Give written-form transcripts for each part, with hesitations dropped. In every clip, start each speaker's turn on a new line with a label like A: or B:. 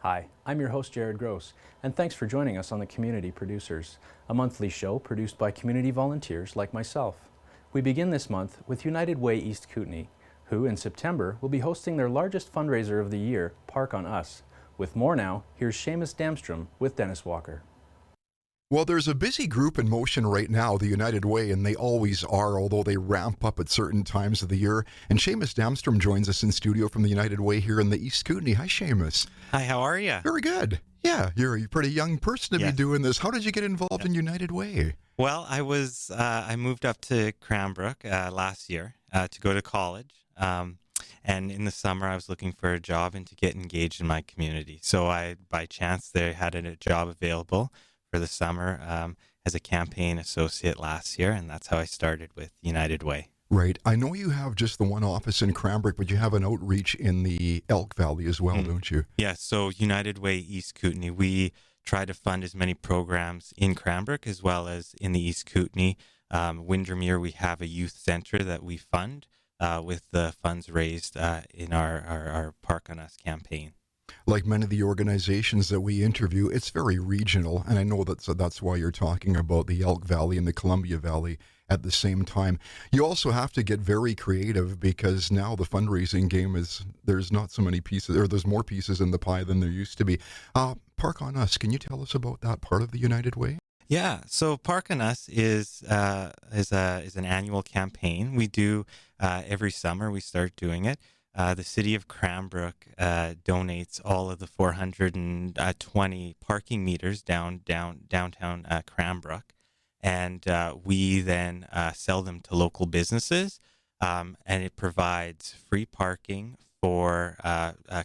A: Hi, I'm your host Jared Gross, and thanks for joining us on the Community Producers, a monthly show produced by community volunteers like myself. We begin this month with United Way East Kootenay, who in September will be hosting their largest fundraiser of the year, Park on Us. With more now, here's Seamus Damstrom with Dennis Walker.
B: Well, there's a busy group in motion right now, the United Way, and they always are, although they ramp up at certain times of the year. And Seamus Damstrom joins us in studio from the United Way here in the East Kootenay. Hi, Seamus.
C: Hi, how are you?
B: Very good. Yeah, you're a pretty young person to be doing this. How did you get involved in United Way?
C: Well, I moved up to Cranbrook last year to go to college. And in the summer, I was looking for a job and to get engaged in my community. So by chance, they had a job available for the summer as a campaign associate last year, and that's how I started with United Way.
B: Right. I know you have just the one office in Cranbrook, but you have an outreach in the Elk Valley as well, don't you?
C: Yeah, so United Way East Kootenay, we try to fund as many programs in Cranbrook as well as in the East Kootenay. Windermere, we have a youth center that we fund with the funds raised in our Park on Us campaign.
B: Like many of the organizations that we interview, it's very regional, and I know that's why you're talking about the Elk Valley and the Columbia Valley at the same time. You also have to get very creative because now the fundraising game there's not so many pieces, or there's more pieces in the pie than there used to be. Park on Us, can you tell us about that part of the United Way?
C: Yeah, so Park on Us is an annual campaign. We do every summer. We start doing it. The city of Cranbrook donates all of the 420 parking meters downtown Cranbrook, and we then sell them to local businesses, and it provides free parking for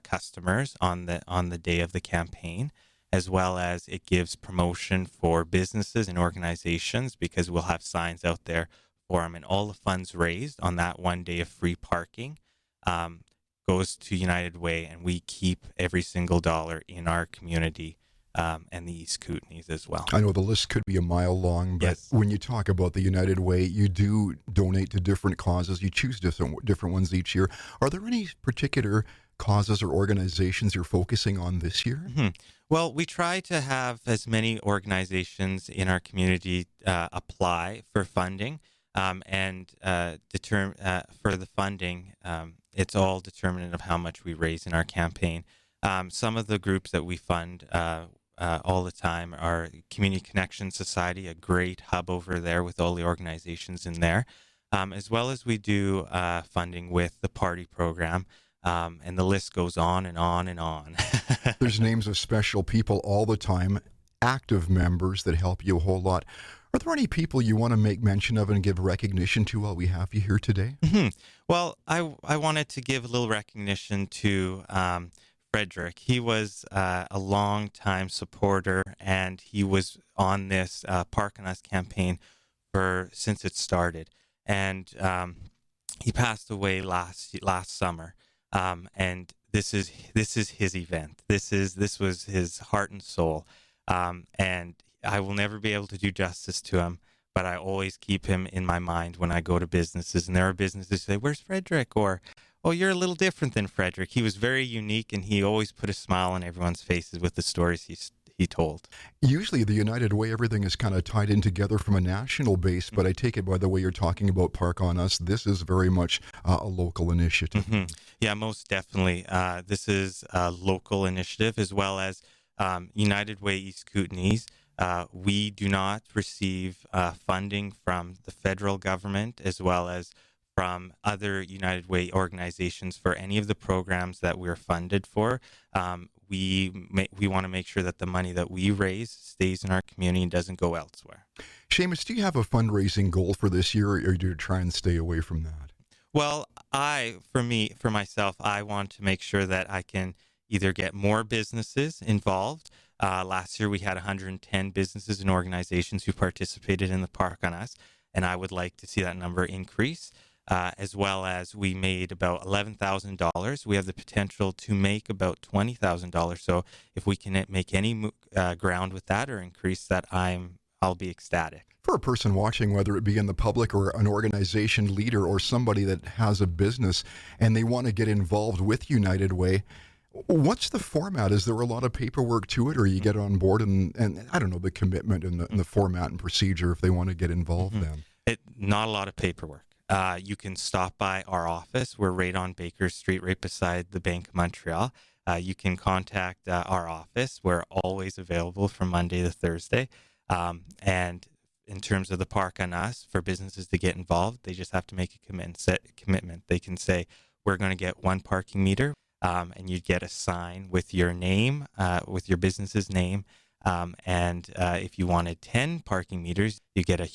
C: customers on the day of the campaign, as well as it gives promotion for businesses and organizations because we'll have signs out there for them, and all the funds raised on that one day of free parking goes to United Way, and we keep every single dollar in our community and the East Kootenays as well.
B: I know the list could be a mile long, but when you talk about the United Way, you do donate to different causes. You choose different ones each year. Are there any particular causes or organizations you're focusing on this year?
C: Well, we try to have as many organizations in our community apply for funding and for the funding. It's all determinant of how much we raise in our campaign. Some of the groups that we fund all the time are Community Connection Society, a great hub over there with all the organizations in there, as well as we do funding with the party program, and the list goes on and on and on.
B: There's names of special people all the time, active members that help you a whole lot. Are there any people you want to make mention of and give recognition to while we have you here today?
C: Well, I wanted to give a little recognition to Frederick. He was a long-time supporter, and he was on this Park on Us campaign since it started. And he passed away last summer. And this is his event. This was his heart and soul. And I will never be able to do justice to him, but I always keep him in my mind when I go to businesses. And there are businesses who say, "Where's Frederick?" Or, "Oh, you're a little different than Frederick." He was very unique, and he always put a smile on everyone's faces with the stories he told.
B: Usually the United Way, everything is kind of tied in together from a national base, but I take it by the way you're talking about Park on Us, this is very much a local initiative.
C: Yeah, most definitely. This is a local initiative as well as United Way East Kootenays. We do not receive funding from the federal government as well as from other United Way organizations for any of the programs that we're funded for. We want to make sure that the money that we raise stays in our community and doesn't go elsewhere.
B: Seamus, do you have a fundraising goal for this year, or do you try and stay away from that?
C: Well, for myself, I want to make sure that I can either get more businesses involved. Last year, we had 110 businesses and organizations who participated in the Park on Us, and I would like to see that number increase. As well as we made about $11,000. We have the potential to make about $20,000. So if we can make any ground with that or increase that, I'll be ecstatic.
B: For a person watching, whether it be in the public or an organization leader or somebody that has a business and they want to get involved with United Way, What's the format? Is there a lot of paperwork to it, or you get on board and I don't know, the commitment and the format and procedure if they want to get involved then?
C: Not a lot of paperwork. You can stop by our office. We're right on Baker Street, right beside the Bank of Montreal. You can contact our office. We're always available from Monday to Thursday. And in terms of the Park on Us, for businesses to get involved, they just have to make a commitment. They can say, we're going to get 1 parking meter, and you get a sign with your name, with your business's name. And if you wanted 10 parking meters, you get a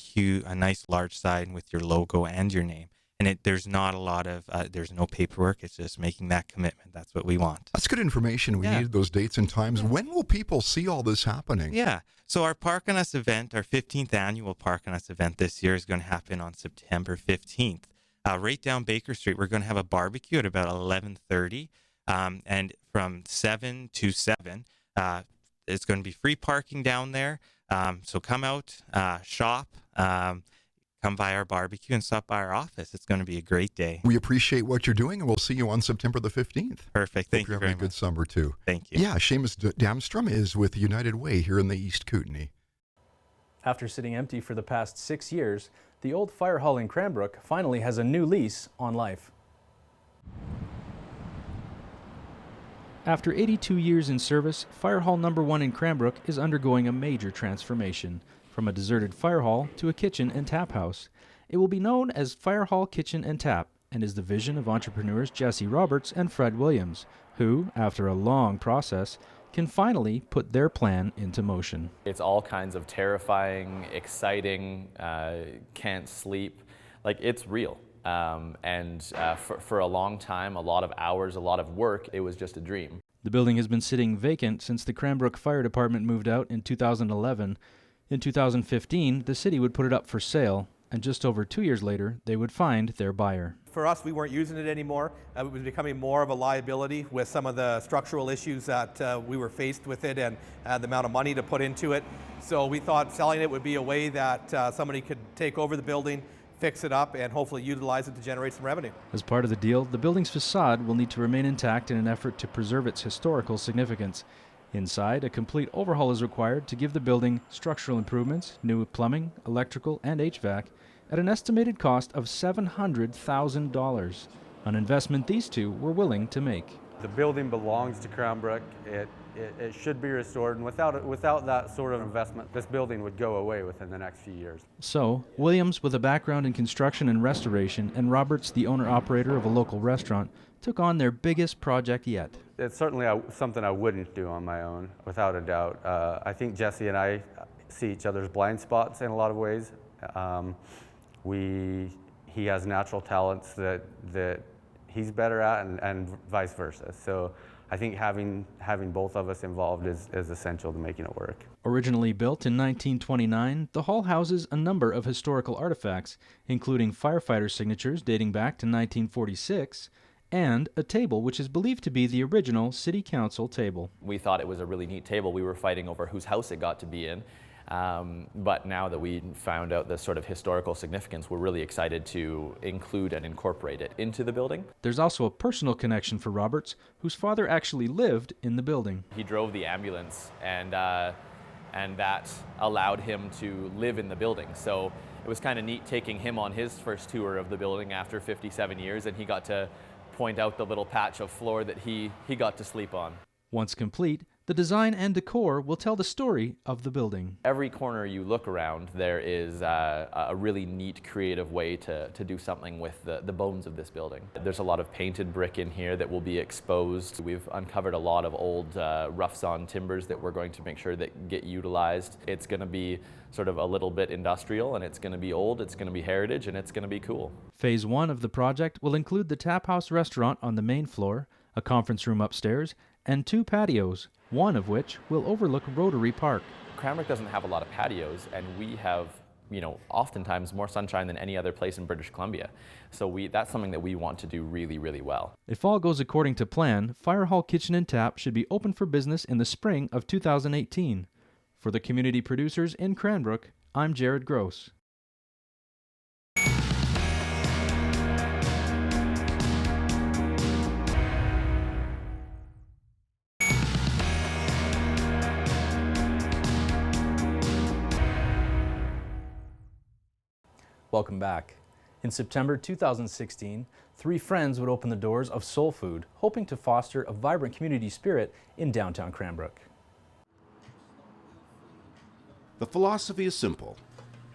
C: nice large sign with your logo and your name. And there's not a lot of, there's no paperwork. It's just making that commitment. That's what we want.
B: That's good information. We needed those dates and times. When will people see all this happening?
C: Yeah. So our Park on Us event, our 15th annual Park on Us event this year is going to happen on September 15th. Right down Baker Street, we're going to have a barbecue at about 11:30. And from 7 to 7, it's going to be free parking down there. So come out, shop, come by our barbecue and stop by our office. It's going to be a great day.
B: We appreciate what you're doing, and we'll see you on September the 15th.
C: Perfect. Thank you
B: Hope
C: very
B: you're having a good
C: much.
B: summer, too.
C: Thank you.
B: Yeah, Seamus Damstrom is with United Way here in the East Kootenay.
A: After sitting empty for the past 6 years, the old fire hall in Cranbrook finally has a new lease on life. After 82 years in service, Fire Hall No. 1 in Cranbrook is undergoing a major transformation, from a deserted fire hall to a kitchen and tap house. It will be known as Firehall Kitchen and Tap, and is the vision of entrepreneurs Jesse Roberts and Fred Williams, who, after a long process, can finally put their plan into motion.
D: It's all kinds of terrifying, exciting, can't sleep. Like, it's real. For a long time, a lot of hours, a lot of work, it was just a dream.
A: The building has been sitting vacant since the Cranbrook Fire Department moved out in 2011. In 2015, the city would put it up for sale, and just over 2 years later, they would find their buyer.
E: For us, we weren't using it anymore. It was becoming more of a liability with some of the structural issues that we were faced with it, and the amount of money to put into it. So we thought selling it would be a way that somebody could take over the building, fix it up, and hopefully utilize it to generate some revenue.
A: As part of the deal, the building's facade will need to remain intact in an effort to preserve its historical significance. Inside, a complete overhaul is required to give the building structural improvements, new plumbing, electrical, and HVAC, at an estimated cost of $700,000, an investment these two were willing to make.
F: The building belongs to Cranbrook. It should be restored, and without that sort of investment, this building would go away within the next few years.
A: So, Williams, with a background in construction and restoration, and Roberts, the owner-operator of a local restaurant, took on their biggest project yet. It's
F: certainly something I wouldn't do on my own, without a doubt. I think Jesse and I see each other's blind spots in a lot of ways. He has natural talents that he's better at, and vice versa. So I think having both of us involved is essential to making it work.
A: Originally built in 1929, the hall houses a number of historical artifacts, including firefighter signatures dating back to 1946, and a table which is believed to be the original City Council table.
D: We thought it was a really neat table. We were fighting over whose house it got to be in. But now that we found out the sort of historical significance, we're really excited to include and incorporate it into the building.
A: There's also a personal connection for Roberts, whose father actually lived in the building.
D: He drove the ambulance, and that allowed him to live in the building. So it was kind of neat taking him on his first tour of the building after 57 years, and he got to point out the little patch of floor that he got to sleep on.
A: Once complete, the design and decor will tell the story of the building.
D: Every corner you look around, there is a really neat, creative way to do something with the bones of this building. There's a lot of painted brick in here that will be exposed. We've uncovered a lot of old rough-sawn timbers that we're going to make sure that get utilized. It's going to be sort of a little bit industrial, and it's going to be old, it's going to be heritage, and it's going to be cool.
A: Phase 1 of the project will include the Tap House restaurant on the main floor, a conference room upstairs, and 2 patios, one of which will overlook Rotary Park.
D: Cranbrook doesn't have a lot of patios, and we have, oftentimes more sunshine than any other place in British Columbia. So that's something that we want to do really, really well.
A: If all goes according to plan, Firehall Kitchen and Tap should be open for business in the spring of 2018. For the community producers in Cranbrook, I'm Jared Gross. Welcome back. In September 2016, 3 friends would open the doors of Soul Food, hoping to foster a vibrant community spirit in downtown Cranbrook.
G: The philosophy is simple.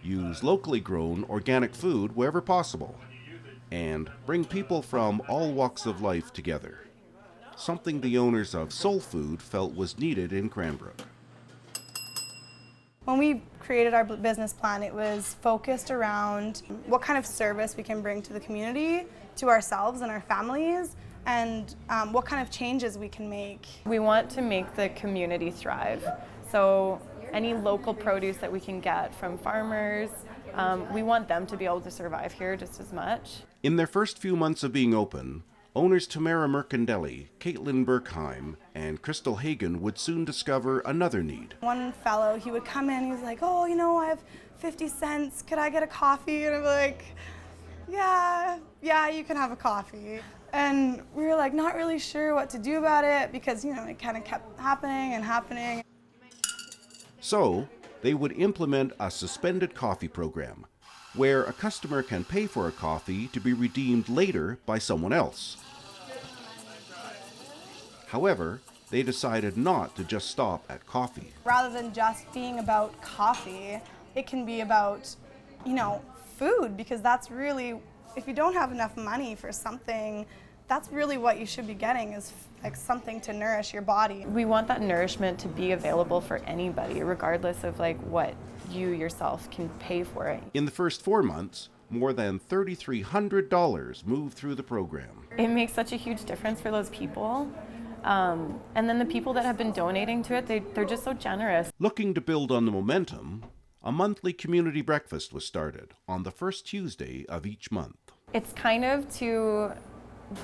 G: Use locally grown organic food wherever possible, and bring people from all walks of life together. Something the owners of Soul Food felt was needed in Cranbrook.
H: When we created our business plan, it was focused around what kind of service we can bring to the community, to ourselves and our families, and what kind of changes we can make.
I: We want to make the community thrive. So any local produce that we can get from farmers, we want them to be able to survive here just as much.
G: In their first few months of being open, owners Tamara Mercandelli, Caitlin Berkheim, and Crystal Hagen would soon discover another need.
H: One fellow, he would come in, he was like, oh, you know, I have 50 cents, could I get a coffee? And I'm like, yeah, you can have a coffee. And we were like not really sure what to do about it because, you know, it kind of kept happening and happening.
G: So, they would implement a suspended coffee program, where a customer can pay for a coffee to be redeemed later by someone else. However, they decided not to just stop at coffee.
H: Rather than just being about coffee, it can be about, you know, food, because that's really, if you don't have enough money for something, that's really what you should be getting, is like something to nourish your body.
I: We want that nourishment to be available for anybody, regardless of like what you yourself can pay for it.
G: In the first 4 months, more than $3,300 moved through the program.
I: It makes such a huge difference for those people. And then the people that have been donating to it, they're just so generous.
G: Looking to build on the momentum, a monthly community breakfast was started on the first Tuesday of each month.
I: It's kind of to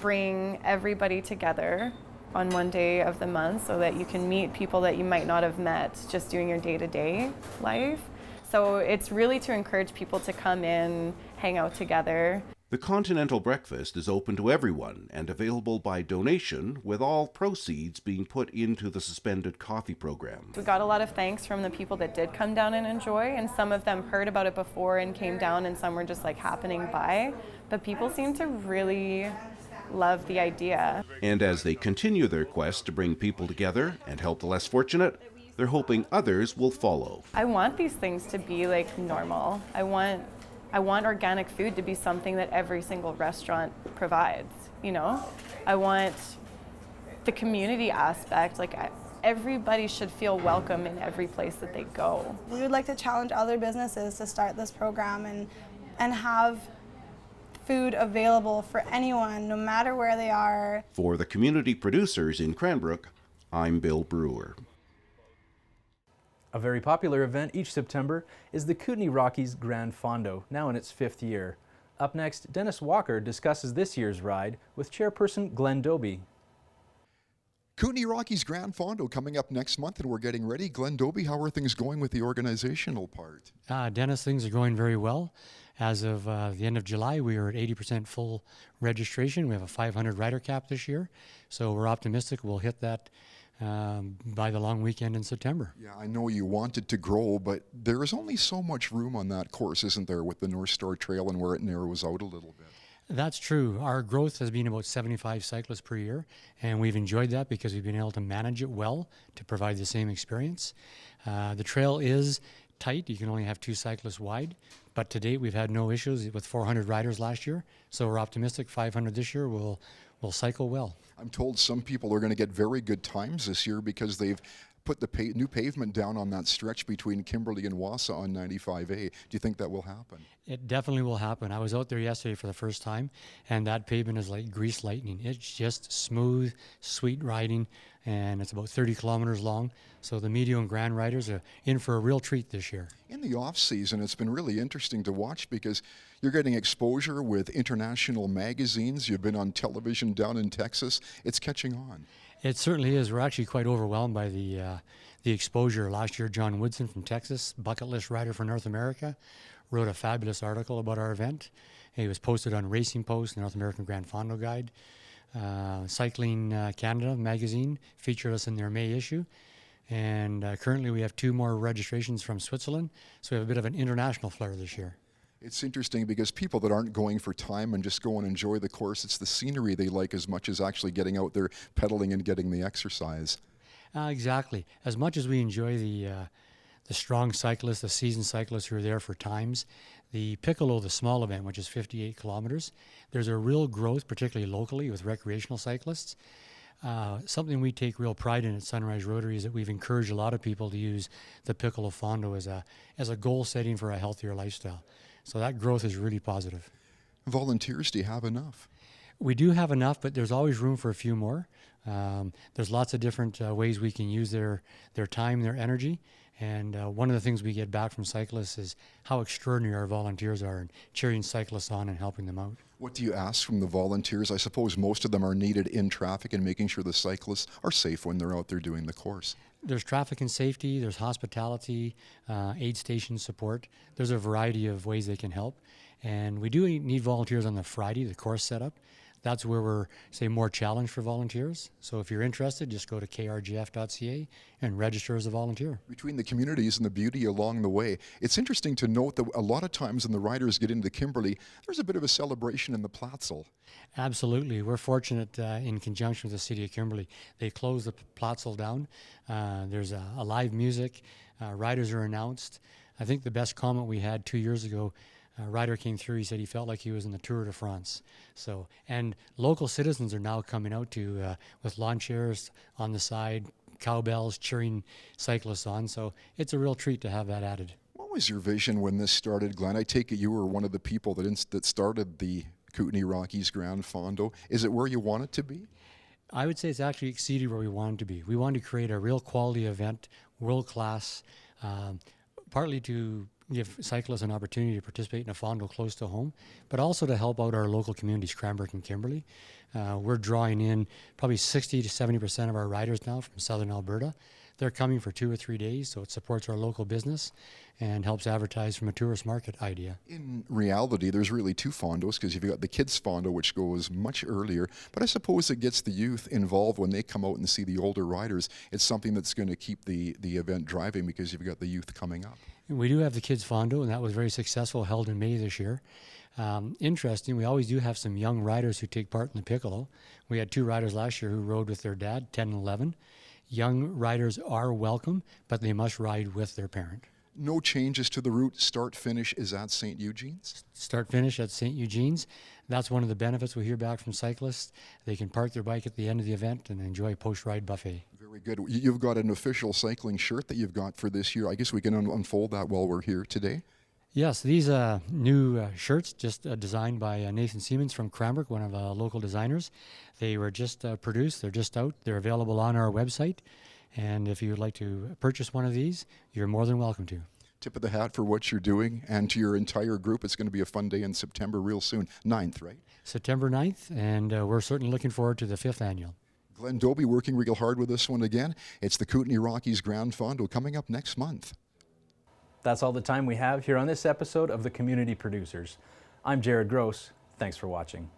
I: bring everybody together on one day of the month so that you can meet people that you might not have met just doing your day-to-day life. So it's really to encourage people to come in, hang out together.
G: The Continental Breakfast is open to everyone and available by donation, with all proceeds being put into the suspended coffee program.
I: We got a lot of thanks from the people that did come down and enjoy, and some of them heard about it before and came down, and some were just like happening by. But people seem to really love the idea.
G: And as they continue their quest to bring people together and help the less fortunate, they're hoping others will follow.
I: I want these things to be like normal. I want organic food to be something that every single restaurant provides, you know? I want the community aspect, like everybody should feel welcome in every place that they go.
H: We would like to challenge other businesses to start this program and have food available for anyone, no matter where they are.
G: For the community producers in Cranbrook, I'm Bill Brewer.
A: A very popular event each September is the Kootenay Rockies Gran Fondo, now in its 5th year. Up next, Dennis Walker discusses this year's ride with Chairperson Glenn Doby.
B: Kootenay Rockies Gran Fondo coming up next month, and we're getting ready. Glenn Doby, how are things going with the organizational part?
J: Dennis, things are going very well. As of the end of July, we are at 80% full registration. We have a 500 rider cap this year, so we're optimistic we'll hit that by the long weekend in September.
B: Yeah, I know you want it to grow, but there is only so much room on that course, isn't there, with the North Star Trail and where it narrows out a little bit?
J: That's true. Our growth has been about 75 cyclists per year, and we've enjoyed that because we've been able to manage it well to provide the same experience. The trail is tight. You can only have 2 cyclists wide, but to date we've had no issues with 400 riders last year, so we're optimistic 500 this year will cycle well.
B: I'm told some people are going to get very good times this year because they've put the new pavement down on that stretch between Kimberley and Wausau on 95A. Do you think that will happen?
J: It definitely will happen. I was out there yesterday for the first time, and that pavement is like grease lightning. It's just smooth, sweet riding, and it's about 30 kilometers long. So the medium and grand riders are in for a real treat this year.
B: In the off season, it's been really interesting to watch because you're getting exposure with international magazines. You've been on television down in Texas. It's catching on.
J: It certainly is. We're actually quite overwhelmed by the exposure. Last year, John Woodson from Texas, bucket list rider for North America, wrote a fabulous article about our event. It was posted on Racing Post, the North American Gran Fondo Guide. Cycling Canada magazine featured us in their May issue. And currently we have 2 more registrations from Switzerland, so we have a bit of an international flair this year.
B: It's interesting because people that aren't going for time and just go and enjoy the course, it's the scenery they like as much as actually getting out there, pedaling and getting the exercise.
J: Exactly. As much as we enjoy the strong cyclists, the seasoned cyclists who are there for times, the Piccolo, the small event, which is 58 kilometers, there's a real growth, particularly locally with recreational cyclists. Something we take real pride in at Sunrise Rotary is that we've encouraged a lot of people to use the Piccolo Fondo as a goal setting for a healthier lifestyle. So that growth is really positive.
B: Volunteers, do you have enough?
J: We do have enough, but there's always room for a few more. There's lots of different ways we can use their time, their energy. And one of the things we get back from cyclists is how extraordinary our volunteers are in cheering cyclists on and helping them out.
B: What do you ask from the volunteers? I suppose most of them are needed in traffic and making sure the cyclists are safe when they're out there doing the course.
J: There's traffic and safety, there's hospitality, aid station support. There's a variety of ways they can help. And we do need volunteers on the Friday, the course setup. That's where we're, say, more challenged for volunteers. So if you're interested, just go to krgf.ca and register as a volunteer.
B: Between the communities and the beauty along the way, it's interesting to note that a lot of times when the riders get into Kimberley, there's a bit of a celebration in the Platzel.
J: Absolutely. We're fortunate in conjunction with the City of Kimberley. They close the Platzel down. There's a live music. Riders are announced. I think the best comment we had 2 years ago, a rider came through, he said he felt like he was in the Tour de France. So, and local citizens are now coming out to with lawn chairs on the side, cowbells, cheering cyclists on. So it's a real treat to have that added.
B: What was your vision when this started, Glenn? I take it you were one of the people that started the Kootenay Rockies Gran Fondo. Is it where you want it to be?
J: I would say it's actually exceeded where we wanted to be. We wanted to create a real quality event, world class, partly to give cyclists an opportunity to participate in a fondo close to home, but also to help out our local communities, Cranbrook and Kimberley. We're drawing in probably 60 to 70% of our riders now from southern Alberta. They're coming for 2 or 3 days, so it supports our local business and helps advertise from a tourist market idea.
B: In reality, there's really two fondos, because you've got the kids' fondo, which goes much earlier, but I suppose it gets the youth involved when they come out and see the older riders. It's something that's going to keep the event driving because you've got the youth coming up.
J: We do have the kids' fondo, and that was very successful, held in May this year. Interesting, we always do have some young riders who take part in the Piccolo. We had 2 riders last year who rode with their dad, 10 and 11. Young riders are welcome, but they must ride with their parent.
B: No changes to the route. Start-finish is at St. Eugene's?
J: Start-finish at St. Eugene's. That's one of the benefits we hear back from cyclists. They can park their bike at the end of the event and enjoy a post-ride buffet.
B: Very good. You've got an official cycling shirt that you've got for this year. I guess we can unfold that while we're here today.
J: Yes, these new shirts, just designed by Nathan Siemens from Cranbrook, one of our local designers. They were just produced. They're just out. They're available on our website. And if you would like to purchase one of these, you're more than welcome to.
B: Tip of the hat for what you're doing, and to your entire group. It's going to be a fun day in September real soon. 9th, right?
J: September 9th, and we're certainly looking forward to the 5th annual.
B: Glenn Dobie working real hard with this one again. It's the Kootenay Rockies Gran Fondo coming up next month.
A: That's all the time we have here on this episode of The Community Producers. I'm Jared Gross. Thanks for watching.